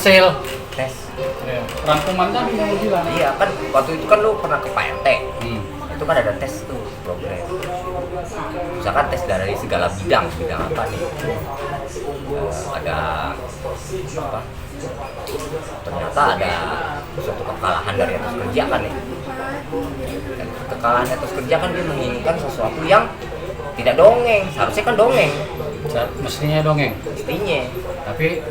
hasil tes. ya. Rangkuman tadi yang lu bilang. Iya kan waktu itu kan lu pernah ke Pak RT. Hmm. Itu kan ada tes tuh progres. Misalkan tes dari segala bidang apa nih? Ada apa? Ternyata ada suatu kekalahan dari etos kerja kan nih. Dan kekalahan etos kerja kan dia menginginkan sesuatu yang tidak dongeng. Seharusnya kan dongeng. Mestinya dongeng. Mestinya. Tapi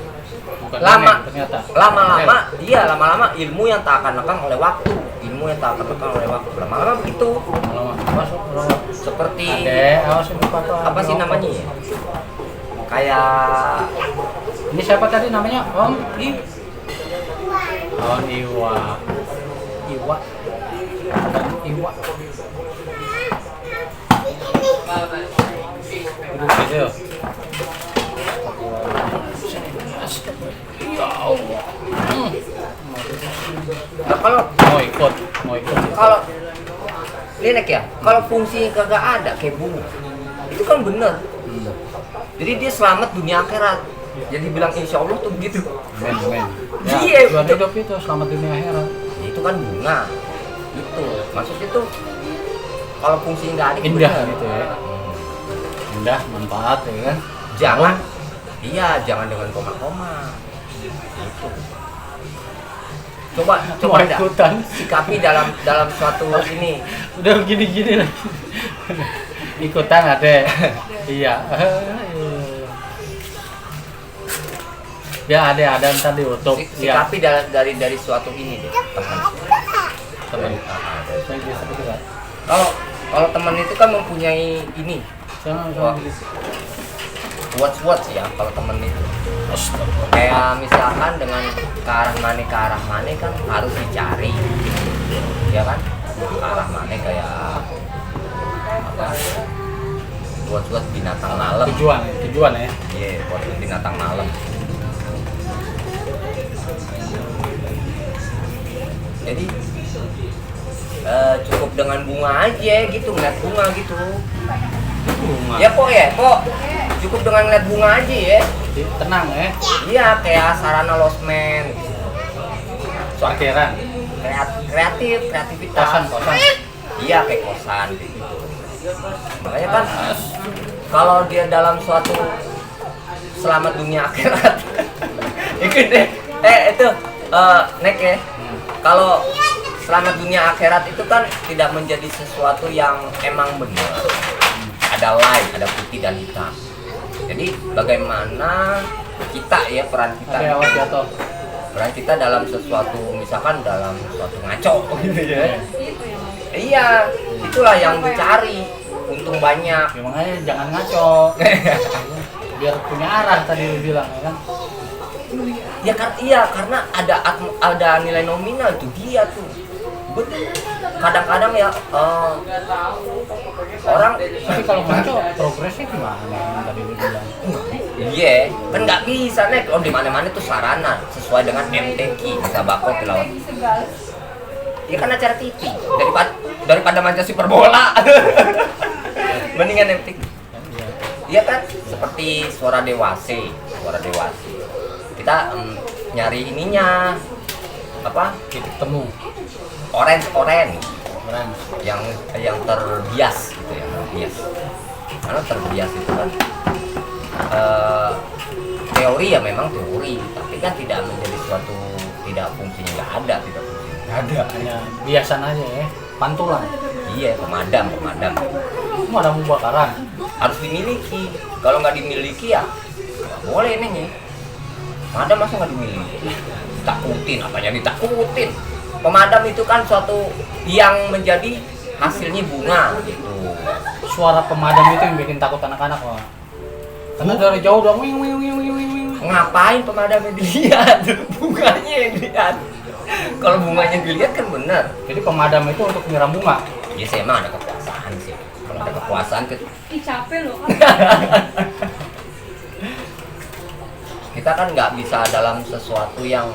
bukan Lama, dongeng, ternyata. lama-lama ilmu yang tak akan lekang oleh waktu. Lama-lama begitu. Lama. Masuk. Seperti Adek, awas ini apa sih namanya ya? Kayak ini siapa tadi namanya? Om Iwa. Iwa. Duduk gitu. Ya Allah. nah, kalau Mau ikut. kalau linek ya, kalau fungsinya kagak ada kayak bunga, itu kan bener. Jadi dia selamat dunia akhirat. Jadi bilang insya Allah tuh begitu. Men. Iya, Tujuan betul. hidup itu selamat dunia akhirat. Itu kan bunga. Itu maksudnya tuh kalau fungsinya nggak ada itu Indah bener. gitu ya. Indah, manfaat ya kan. Jangan, jangan dengan koma-koma. Itu. Coba Mau dah ikutan. sikapi dalam suatu ini. Udah gini lagi. Ikutan ada. Iya. Ya ada ntar di YouTube. Ya. Sikapi dari suatu ini deh, teman. Saya biasa juga. Kalau teman itu kan mempunyai ini Jangan watch ya kalau temen itu. Kayak misalkan dengan ke arah mana kan harus dicari, ya kan? Ke arah mana kayak apa? Buat binatang malam. tujuan ya. Iya, buat binatang malam. Jadi cukup dengan bunga aja gitu, ngeliat bunga gitu. Ya kok cukup dengan ngeliat bunga aja ya. Tenang ya. Iya, kayak sarana losmen gitu. Parkiran. Kreativitas. Kosan. Iya, kayak kosan gitu. Makanya kan kalau dia dalam suatu selamat dunia akhirat. Ikut deh. Itu Nek ya. Kalau selamat dunia akhirat itu kan tidak menjadi sesuatu yang emang benar. Ada light, ada putih dan hitam. Jadi bagaimana kita ya peran kita dalam sesuatu, misalkan dalam suatu ngaco gitu ya. Iya, itulah yang dicari, untung banyak. Ya, makanya jangan ngaco. Biar punya arah tadi lu bilang ya kan. Ya karena ada nilai nominal tuh dia tuh. Kadang-kadang ya orang Tapi kalau ngaco progresnya gimana yang tadi lu bilang? iya, kan nggak bisa Nek. Di mana-mana tuh sarana sesuai dengan MTQ, Sabako Kilauan. Ya kan acara TV daripada manca super bola. Mendingan MTQ. Iya kan, seperti suara dewasa. Kita nyari ininya apa? Titik temu. Orange Keren. yang terbias gitu ya, terbias. Karena terbias itu kan teori ya memang teori, tapi kan tidak menjadi suatu, tidak fungsinya nggak ada. Hanya biasan aja ya. Pantulan. Iya, pemadam. Mau ada kebakaran. Harus dimiliki. Kalau nggak dimiliki ya nggak boleh nih. Pemadam masa nggak dimiliki? Ditakutin, apanya ditakutin? Pemadam itu kan suatu yang menjadi hasilnya bunga gitu. Suara pemadam itu yang bikin takut anak-anak kok. Karena dari jauh dong wing. Ngapain pemadamnya dilihat? Bunganya yang dilihat. Kalau bunganya dilihat kan benar. Jadi pemadam itu untuk nyiram bunga. Ya sih emang ada kekuasaan sih. Kalau ada kekuasaan capek loh kan. Kita kan nggak bisa dalam sesuatu yang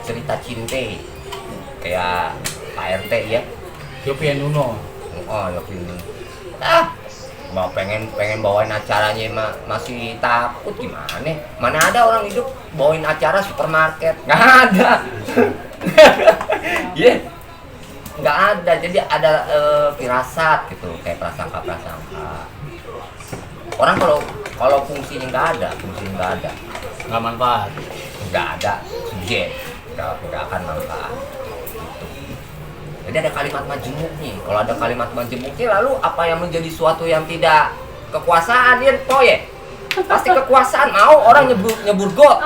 cerita cinta kayak Pak RT ya. Yopi Nuno. Oh, Yopi. mau pengen bawain acaranya masih takut gimana? Mana ada orang hidup bawain acara supermarket? Nggak ada. Iya. Nggak ada. Jadi ada firasat gitu, kayak prasangka. Orang kalau fungsinya nggak ada, Nggak manfaat. nggak ada subjek, nggak akan manfaat. Jadi ada kalimat majemuk nih. Kalau ada kalimat majemuknya, lalu apa yang menjadi suatu yang tidak kekuasaan ya, ya? Pasti kekuasaan. Mau orang nyebur got.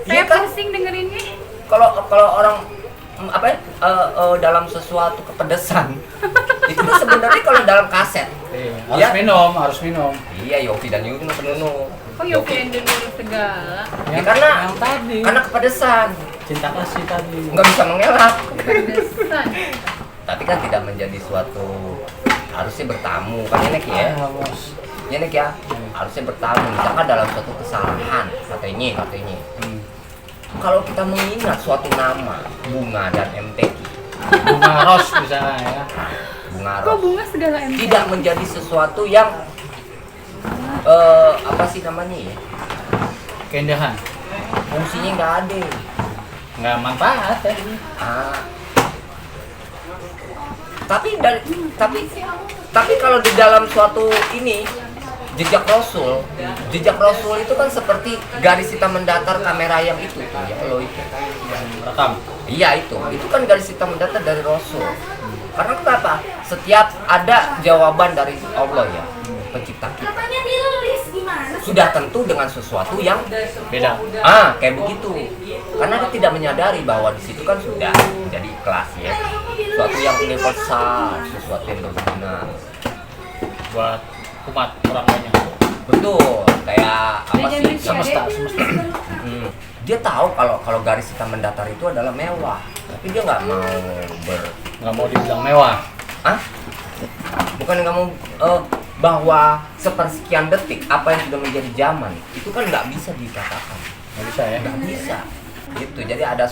Saya Iya kan? pusing dengerinnya. Kalau orang apa ya, dalam sesuatu kepedesan itu kan sebenarnya kalau dalam kaset. Iya, harus minum. Iya, Yofi dan Yuri penuh. Kok Yofi yang dulu segala? Ya, karena yang tadi. karena kepedesan, Cinta kasih tadi. nggak bisa mengelak. Pedesan. Tapi kan tidak menjadi suatu, harusnya bertamu kan enak ya. Bos. Enak ya, harusnya bertamu. Misalkan dalam suatu kesalahan, katanya. Kalau kita mengingat suatu nama, Bunga dan MTQ, Bunga ros misalnya ya. Bunga Kok Ros, bunga segala MT? tidak menjadi sesuatu yang apa sih namanya ya? Keindahan. Fungsinya nggak ada. Nggak manfaat ya. Ah. Tapi kalau di dalam suatu ini jejak Rasul itu kan seperti garis hitam mendatar kamera yang itu tuh ya lo itu. Rekam. Iya itu kan garis hitam mendatar dari Rasul. Karena kenapa? Setiap ada jawaban dari Allah ya, pencipta kita. Katanya ditulis gimana? Sudah tentu dengan sesuatu yang Beda. kayak begitu. Karena dia tidak menyadari bahwa di situ kan sudah menjadi kelas ya. Sesuatu yang universal, sesuatu yang berguna. Buat umat orang banyak. Betul, kayak apa sih? Semesta. Dia tahu kalau garis hitam mendatar itu adalah mewah, tapi dia nggak mau Nggak mau dibilang mewah. Hah? Bukan nggak mau bahwa sepersekian detik apa yang sudah menjadi zaman itu kan nggak bisa dikatakan, Nggak bisa ya. nggak bisa. Gitu. Jadi ada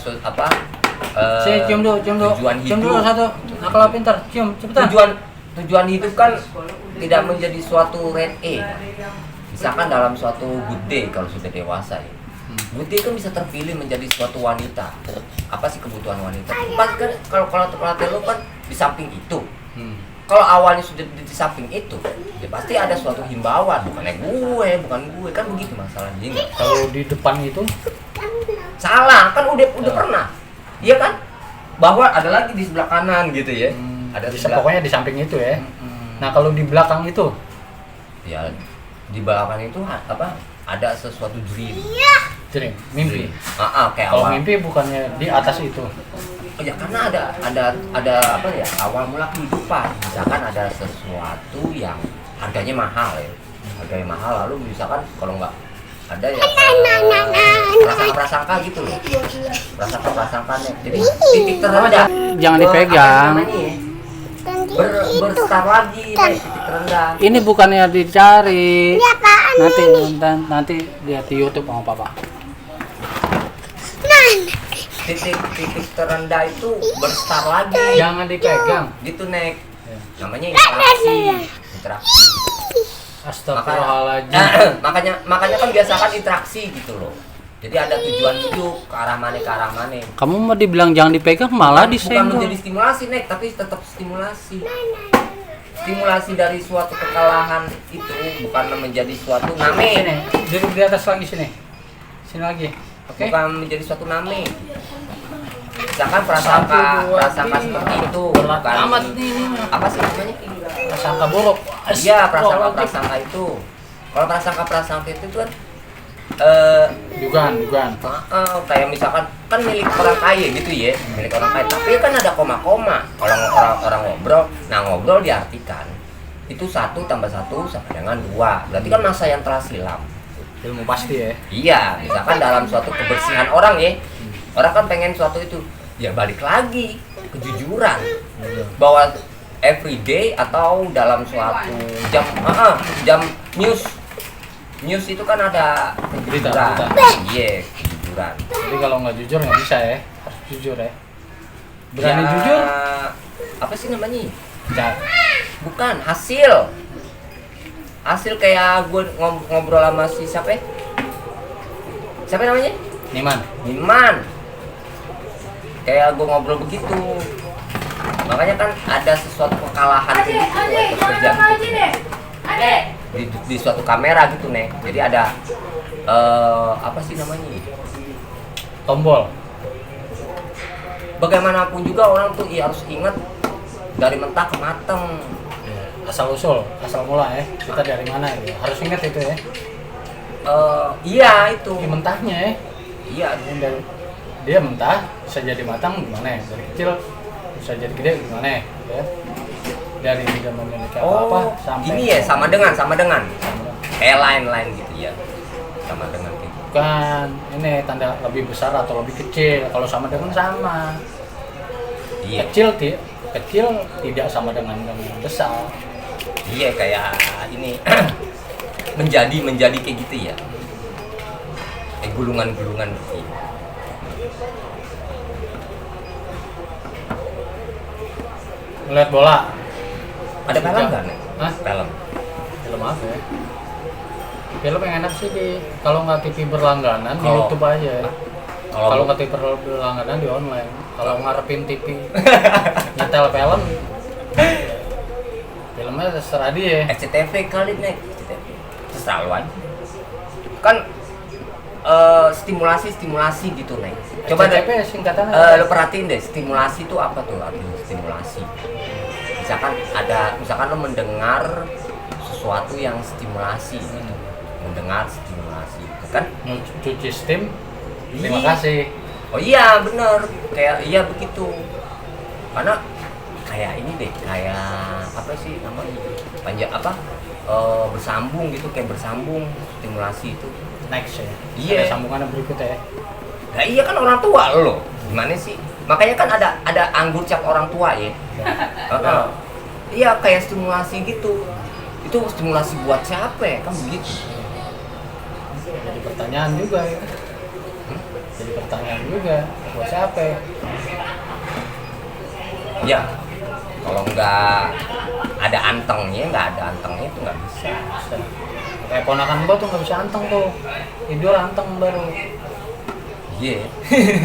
Cium dulu. tujuan Cium hidup. dulu satu. Akal pintar. Cium, cepetan. Tujuan hidup kan tidak menjadi suatu red A. Misalkan dalam suatu good day kalau sudah dewasa ya. Good day kan bisa terpilih menjadi suatu wanita. Apa sih kebutuhan wanita? Pasti kan kalau lo kan di samping itu. Kalau awalnya sudah di samping itu, ya pasti ada suatu himbauan. Bukan gue kan begitu masalahnya. Kalau di depan itu Salah kan udah pernah. Iya kan? Bahwa ada lagi di sebelah kanan gitu ya. Ada di sebelah. pokoknya di samping itu ya. Nah, kalau di belakang itu Ya di belakang itu apa? Ada sesuatu dream. dream, mimpi. Kayak Kalau awal. mimpi bukannya di atas itu. Ya karena ada apa ya? Awal mula kehidupan. Misalkan ada sesuatu yang harganya mahal ya. Harganya mahal lalu misalkan kalau nggak ada ya prasangka gitu loh. Prasangkanya. Jadi titik terendah. Jangan Apa dipegang. namanya ya? Berstar lagi naik titik terendah. Ini bukannya dicari. Nanti lihat di YouTube sama papa. Titik terendah itu berstar lagi. Jangan dipegang. Gitu Nek. Ya. Namanya interaksi. Astagfirullahaladzim. makanya kan biasakan interaksi gitu loh. Jadi ada tujuan hidup ke arah mana. Kamu mau dibilang jangan dipegang malah Bukan disenggol. menjadi stimulasi Nek, tapi tetap stimulasi. Stimulasi dari suatu kekalahan itu bukan menjadi suatu name. Sini, duduk di atas lagi sini. Sini lagi. Oke. Bukan menjadi suatu name. Misalkan prasangka seperti itu bukan Amat nih ini. apa sih namanya? Prasangka buruk. Iya, prasangka itu. Kalau prasangka itu kan Dugaan. kayak misalkan kan milik orang kaya gitu ya, milik orang kaya. Tapi kan ada koma-koma. Kalau orang ngobrol, ngobrol diartikan itu 1 tambah 1 sama dengan 2. Berarti kan masa yang telah silam. Ilmu pasti ya. Iya, misalkan dalam suatu kebersihan orang ya, orang kan pengen suatu itu, ya balik lagi kejujuran bahwa everyday atau dalam suatu jam news itu kan ada Berita. Iya, kejujuran. Jadi kalau nggak jujur nggak bisa ya. Harus jujur ya. Berani Ya, jujur? apa sih namanya? Jangan. Bukan hasil hasil kayak gue ngobrol sama si siapa ya? Siapa namanya? Niman. Kayak gue ngobrol begitu. Makanya kan ada sesuatu kekalahan gitu waktu kerja di suatu kamera gitu nih. Jadi ada apa sih namanya? Tombol. Bagaimanapun juga orang tuh harus ingat dari mentah ke mateng. Asal usul, asal mula ya. Kita dari mana ya? Harus ingat itu ya. Iya itu. Di mentahnya ya. Iya. Dia mentah bisa jadi matang gimana ya? Dari kecil bisa jadi gede gimana ya? Dari tidak memiliki apa-apa sampai ini ya sama dengan kayak lain gitu ya. Sama dengan gitu. Bukan, ini tanda lebih besar atau lebih kecil. Kalau sama dengan sama. Iya. Kecil tidak sama dengan besar. Iya kayak ini menjadi kayak gitu ya. Kayak gulungan-gulungan gitu. Ngeliat bola. Ada film nggak nih? Hah? Film apa ya? Film yang enak sih kalau nggak TV berlangganan di YouTube aja. Kalau nggak TV berlangganan di online. Kalau ngarepin TV nyetel film, filmnya terserah dia. SCTV kali nih, SCTV. Terserah lu aja. Kan stimulasi gitu nih. Coba deh, SCTV singkatannya. lu perhatiin deh, stimulasi itu apa tuh artinya stimulasi? Misalkan lo mendengar sesuatu yang stimulasi gitu. Mendengar stimulasi gitu kan? Cuci steam. Terima Iya. kasih. Oh iya bener, kayak iya begitu. Karena kayak ini deh, kayak apa sih namanya? Panjang apa? Bersambung gitu, kayak bersambung stimulasi itu. Next ya. Iya. Ada sambungan berikutnya ya. Nah iya kan orang tua lo, gimana sih? Makanya kan ada anggur cap orang tua ya. Iya kayak stimulasi gitu. Itu stimulasi buat siapa ya? Kan begitu. Jadi pertanyaan juga ya. Jadi pertanyaan juga buat siapa ya? Ya, kalau nggak ada antengnya itu nggak bisa. Bisa. Kayak ponakan gua tuh nggak bisa anteng tuh. Tidur anteng baru. Iya.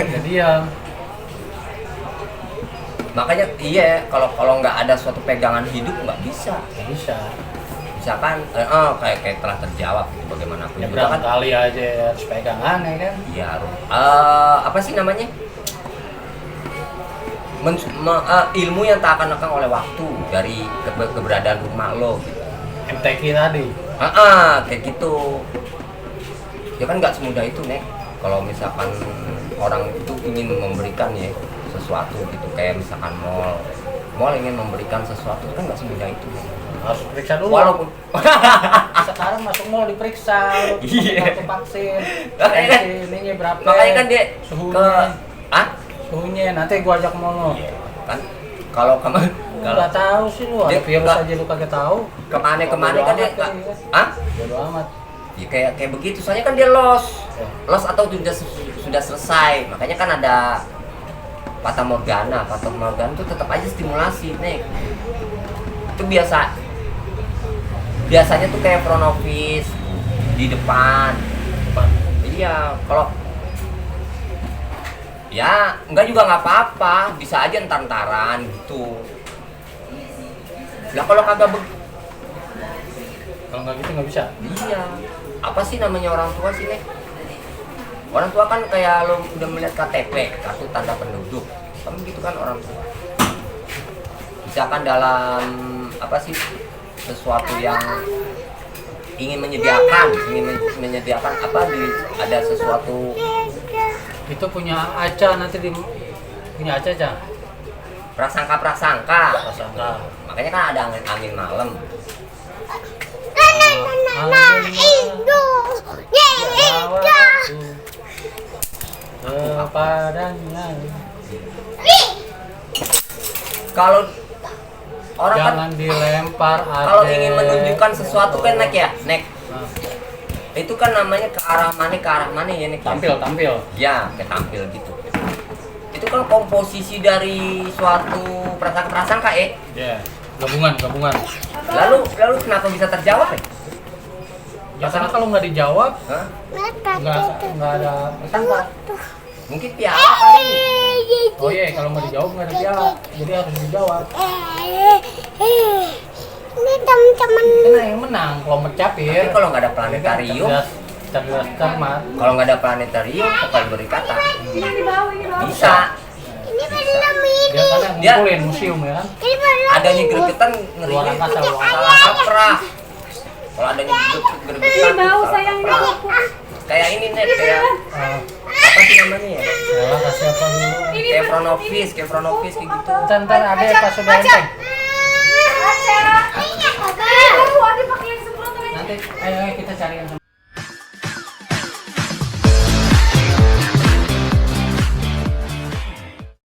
Jadi diam. Makanya iya kalau nggak ada suatu pegangan hidup nggak bisa. Nggak bisa. Misalkan kayak telah terjawab gitu, bagaimanapun Ya juga kan. berkali aja harus pegangan ya kan. Iya harus. Apa sih namanya? Ilmu yang tak akan lekang oleh waktu dari keberadaan rumah lo gitu. MTQ tadi. Kayak gitu. Ya kan nggak semudah itu nek. Kalau misalkan orang itu ingin memberikan ya sesuatu gitu, kayak misalkan mall ingin memberikan sesuatu kan nggak semudah itu. Harus periksa dulu. Walaupun sekarang masuk mall diperiksa, Iya. kartu vaksin, Makanya kan- ininya berapa? makanya kan dia suhunya, suhunya nanti gua ajak mall lo. iya, kan kalau Lu nggak tahu sih lu, ada Dia- virus aja lu kagak tahu. kemana kan dia Bodo amat. ya kayak begitu, soalnya kan dia lost atau sudah selesai. Makanya kan ada Fata Morgana itu tetap aja stimulasi nih. Itu biasanya tuh kayak front office di depan. Iya, kalau ya enggak juga nggak apa-apa, bisa aja entar-entaran gitu. Lah kalau kagak Kalau nggak gitu nggak bisa. iya. Apa sih namanya orang tua sih nih? Orang tua kan kayak lo udah melihat KTP, kartu tanda penduduk. Kan gitu kan orang tua. Misalkan dalam apa sih sesuatu yang ingin menyediakan apa ada sesuatu Itu punya Aca nanti punya Aca. prasangka. Makanya kan ada angin malam. Kepadanya. Kalau orang kan Jangan dilempar kalau adek. ingin menunjukkan sesuatu kan nek. Nah, Itu kan namanya ke arah mana ya nek. tampil. Ya, kayak tampil gitu. Itu kan komposisi dari suatu prasangka ya. Ya, gabungan. Lalu kenapa bisa terjawab ya? Ya karena kalau nggak dijawab Hah? nggak ada tersangka. Mungkin piala kali. Oh iya, kalau nggak dijawab nggak ada piala. Jadi harus dijawab. Ini teman-teman. Kena yang menang kelompok capir. Tapi kalau nggak ada planetarium, cerdas cermat. kalau nggak ada planetarium, bakal berkata Ini di bawah, ini di bawah. bisa. Ini belum ini. Dia kan yang Dia- ngumpulin museum ya kan. Ini belum. Adanya gregetan ngeri Luar angkasa, luar salah kaprah. Kalau adanya gregetan Ini bau salah sayang kaprah. ini. Kayak ini nih, kayak Ah, apa sih namanya ya? ya kasih apa dulu. Kayak Fronovis kayak gitu. Ntar ada pas sudah enteng. Aduh, ada pakai yang semprot. Nanti ayo kita cari yang